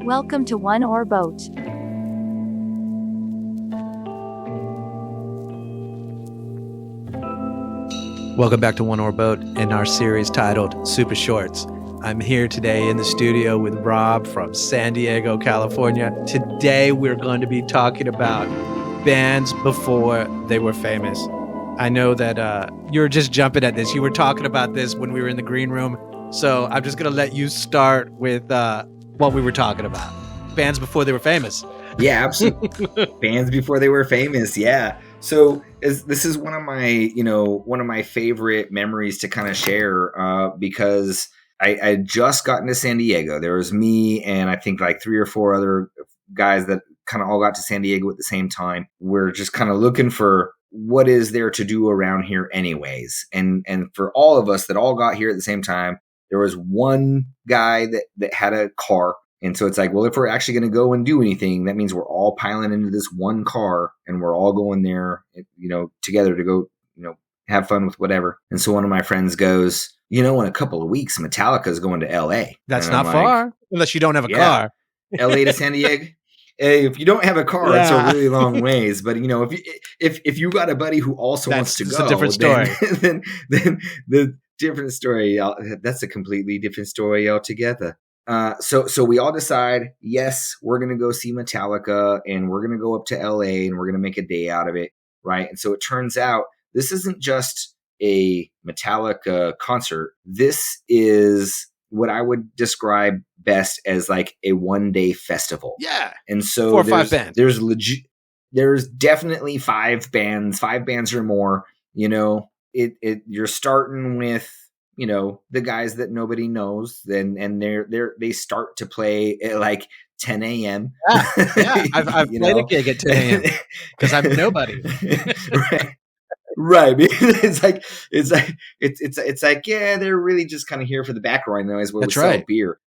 Welcome to One or Boat. Welcome back to One or Boat in our series titled Super Shorts. I'm here today in the studio with Rob from San Diego, California. Today we're going to be talking about bands before they were famous. I know that you're just jumping at this. You were talking about this when we were in the green room. So I'm just going to let you start with what we were talking about. Bands before they were famous. Yeah, absolutely. Bands before they were famous. Yeah. So this is one of my favorite memories to kind of share because I just got into San Diego. There was me and I think like 3 or 4 other guys that kind of all got to San Diego at the same time. We're just kind of looking for what is there to do around here anyways. And for all of us that all got here at the same time, there was one guy that had a car. And so it's like, well, if we're actually going to go and do anything, that means we're all piling into this one car and we're all going there, together to go, have fun with whatever. And so one of my friends goes, in a couple of weeks, Metallica is going to LA. That's not far, unless you don't have a car. LA to San Diego. If you don't have a car, it's a really long ways. But if you got a buddy who also wants to go, it's a different story. Then the different story. That's a completely different story altogether. So we all decide, yes, we're going to go see Metallica and we're going to go up to LA and we're going to make a day out of it. Right. And so it turns out this isn't just a Metallica concert. This is what I would describe best as like a one-day festival. Yeah. And so 4 or 5 bands. There's definitely 5 bands or more, you're starting with, the guys that nobody knows, and they start to play at like 10 a.m. Yeah. I've played a gig at 10 a.m. because I'm nobody. Right. It's like, yeah, they're really just kind of here for the background noise where That's we sell beer,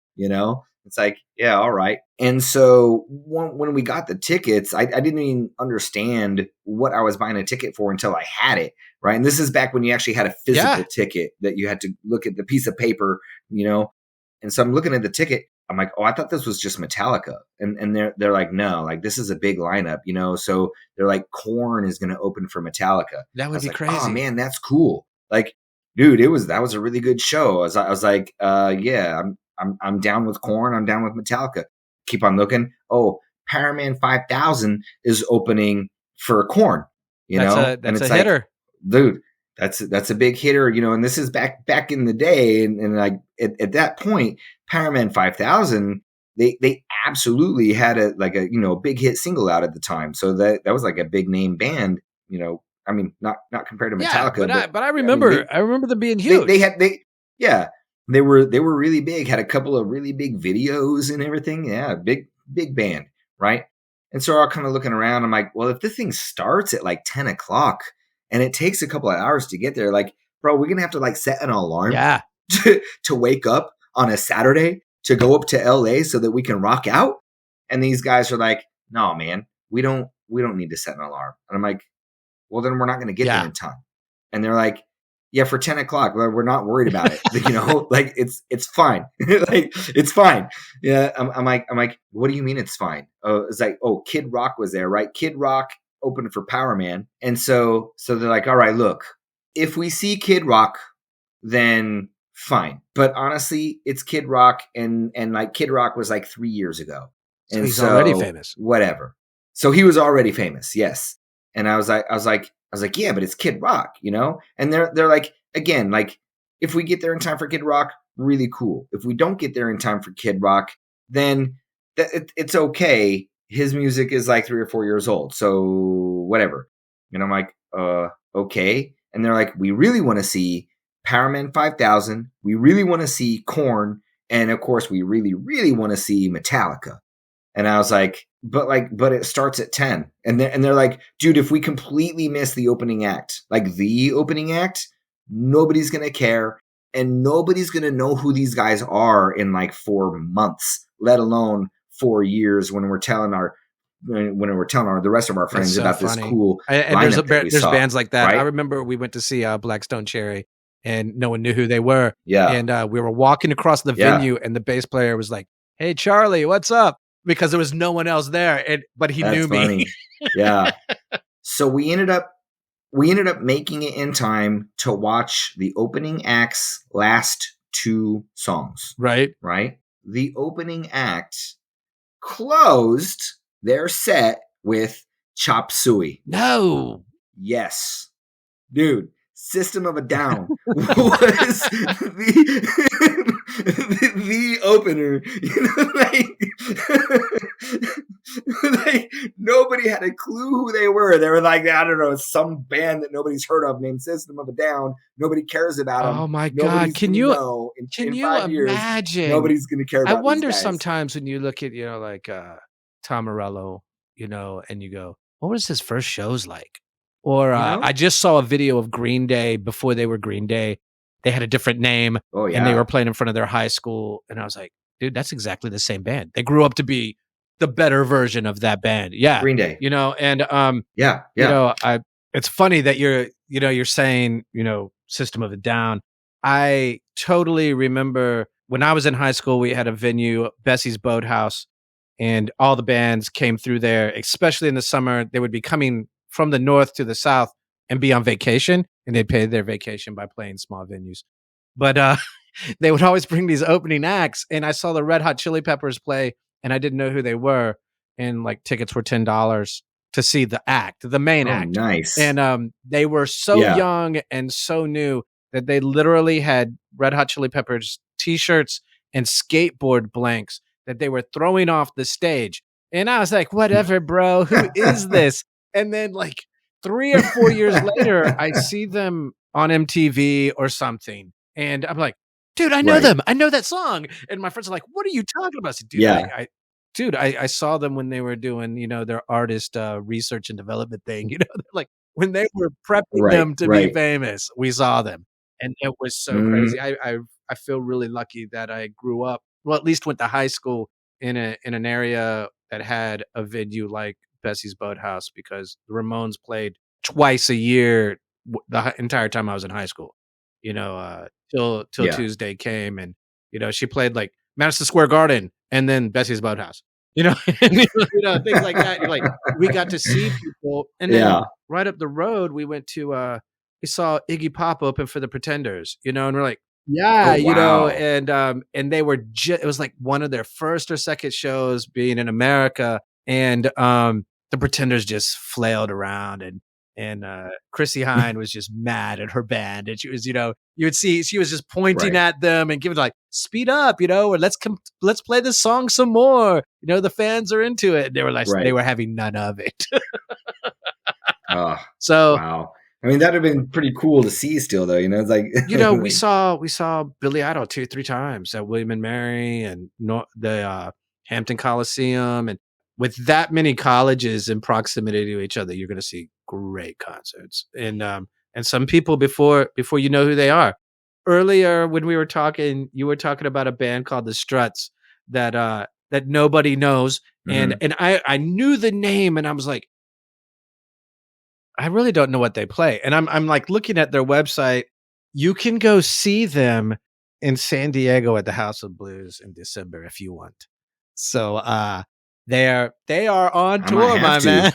It's like, yeah, all right. And so when we got the tickets, I didn't even understand what I was buying a ticket for until I had it. Right. And this is back when you actually had a physical ticket that you had to look at the piece of paper, And so I'm looking at the ticket. I'm like, oh, I thought this was just Metallica. And they're like, no, like this is a big lineup, So they're like, Korn is going to open for Metallica. That would be like, crazy. Oh man, that's cool. Like, dude, that was a really good show. I was like, yeah, I'm down with Korn. I'm down with Metallica. Keep on looking. Oh, Paraman 5000 is opening for Korn. That's a hitter, dude. That's a big hitter, and this is back in the day, and like at that point, Paraman 5000, they absolutely had a big hit single out at the time, so that was like a big name band, I mean, not compared to Metallica, but I remember them being huge. They were really big, had a couple of really big videos and everything. Yeah, big band, right? And so I'm kind of looking around. I'm like, well, if this thing starts at like 10 o'clock and it takes a couple of hours to get there, like, bro, we're gonna have to like set an alarm to wake up on a Saturday to go up to LA so that we can rock out. And these guys are like, no, man, we don't need to set an alarm. And I'm like, well, then we're not going to get there in time. And they're like, yeah, for 10 o'clock, we're not worried about it. Like it's fine. Like it's fine. Yeah. I'm like, what do you mean it's fine? Oh, it's like, oh, Kid Rock was there, right? Kid Rock opened for Power Man. And so they're like, all right, look, if we see Kid Rock, then fine. But honestly, it's Kid Rock. And like Kid Rock was like 3 years ago. So he's already famous. Whatever. So he was already famous. Yes. And I was like, yeah, but it's Kid Rock, And they're like, again, like if we get there in time for Kid Rock, really cool. If we don't get there in time for Kid Rock, then it's okay. His music is like 3 or 4 years old, so whatever. And I'm like, okay. And they're like, we really want to see Paraman 5000. We really want to see Korn, and of course, we really, really want to see Metallica. And I was like, but it starts at 10. And they're like, dude, if we completely miss the opening act, nobody's going to care. And nobody's going to know who these guys are in like 4 months, let alone 4 years when we're telling the rest of our friends about this cool lineup there's bands like that. Right? I remember we went to see Black Stone Cherry and no one knew who they were. Yeah. And we were walking across the venue and the bass player was like, hey, Charlie, what's up? because there was no one else there, but he knew me. Funny. Yeah. So we ended up making it in time to watch the opening act's last 2 songs. Right. The opening act closed their set with Chop Suey. No. Yes. Dude, System of a Down was the opener. Like nobody had a clue who they were. They were like, I don't know, some band that nobody's heard of named System of a Down. Nobody cares about them. Oh my God! Can you imagine? Years, nobody's going to care about. I wonder sometimes when you look at like Tom Morello, and you go, what was his first shows like? Or I just saw a video of Green Day before they were Green Day. They had a different name, and they were playing in front of their high school. And I was like, dude, that's exactly the same band. They grew up to be the better version of that band. Yeah, Green Day. And it's funny that you're saying System of a Down. I totally remember when I was in high school, we had a venue, Bessie's Boathouse, and all the bands came through there, especially in the summer. They would be coming from the north to the south and be on vacation, and they'd pay their vacation by playing small venues. But they would always bring these opening acts, and I saw the Red Hot Chili Peppers play, and I didn't know who they were, and like tickets were $10 to see the main act. Nice. And they were so young and so new that they literally had Red Hot Chili Peppers t-shirts and skateboard blanks that they were throwing off the stage. And I was like, whatever, bro, who is this? And then like 3 or 4 years later, I see them on MTV or something. And I'm like, dude, I know them. I know that song. And my friends are like, what are you talking about? I said, dude, I saw them when they were doing, their artist research and development thing. They're like when they were prepping them to be famous, we saw them. And it was so crazy. I feel really lucky that I grew up, well, at least went to high school in an area that had a venue like Bessie's Boathouse, because the Ramones played twice a year the entire time I was in high school, till Tuesday came, and she played like Madison Square Garden and then Bessie's Boathouse, things like that. Like we got to see people, and then right up the road we went to we saw Iggy Pop open for the Pretenders, and we're like, and they were it was like one of their first or second shows being in America, and the Pretenders just flailed around, and Chrissy Hynde was just mad at her band, and she was, you would see she was just pointing at them and giving like, speed up, or let's play this song some more. The fans are into it. And they were like, they were having none of it. So wow. I mean, that'd have been pretty cool to see still, though. It's like we saw Billy Idol 2-3 times at William and Mary and the Hampton Coliseum, and with that many colleges in proximity to each other, you're going to see great concerts. And some people before you know who they are. Earlier when we were talking, you were talking about a band called the Struts that nobody knows, and I knew the name, and I was like, I really don't know what they play. And I'm like looking at their website. You can go see them in San Diego at the House of Blues in December if you want. So they are on tour, my man.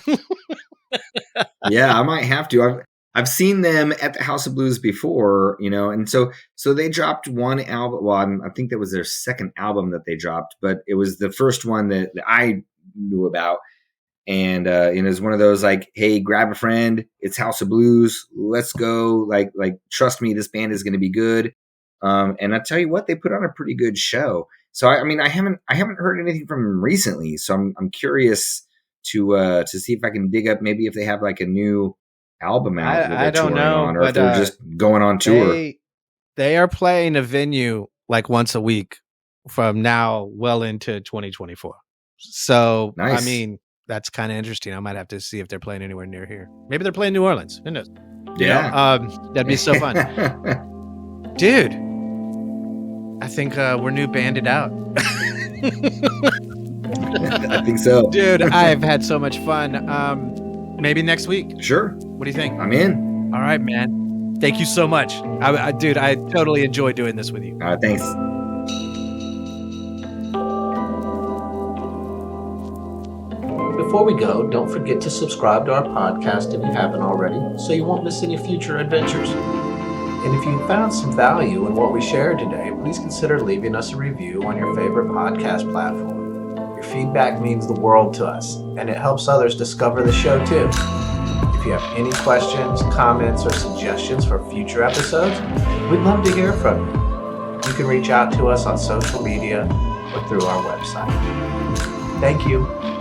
Yeah, I might have to. I've seen them at the House of Blues before, and so they dropped one album. Well, I think that was their second album that they dropped, but it was the first one that I knew about. And it's one of those like, hey, grab a friend. It's House of Blues. Let's go. Like trust me, this band is going to be good. And I tell you what, they put on a pretty good show. So I mean, I haven't heard anything from them recently. So I'm curious to see if I can dig up maybe if they have like a new album out. I don't know, or if they're just going on tour. They are playing a venue like once a week from now well into 2024. So nice. I mean, that's kind of interesting. I might have to see if they're playing anywhere near here. Maybe they're playing New Orleans. Who knows? Yeah. That'd be so fun. Dude, I think we're new banded out. I think so. Dude, I've had so much fun. Maybe next week. Sure. What do you think? I'm in. All right, man. Thank you so much. Dude, I totally enjoy doing this with you. Thanks. Before we go, don't forget to subscribe to our podcast if you haven't already, so you won't miss any future adventures. And if you found some value in what we shared today, please consider leaving us a review on your favorite podcast platform. Your feedback means the world to us, and it helps others discover the show too. If you have any questions, comments, or suggestions for future episodes, we'd love to hear from you. You can reach out to us on social media or through our website. Thank you.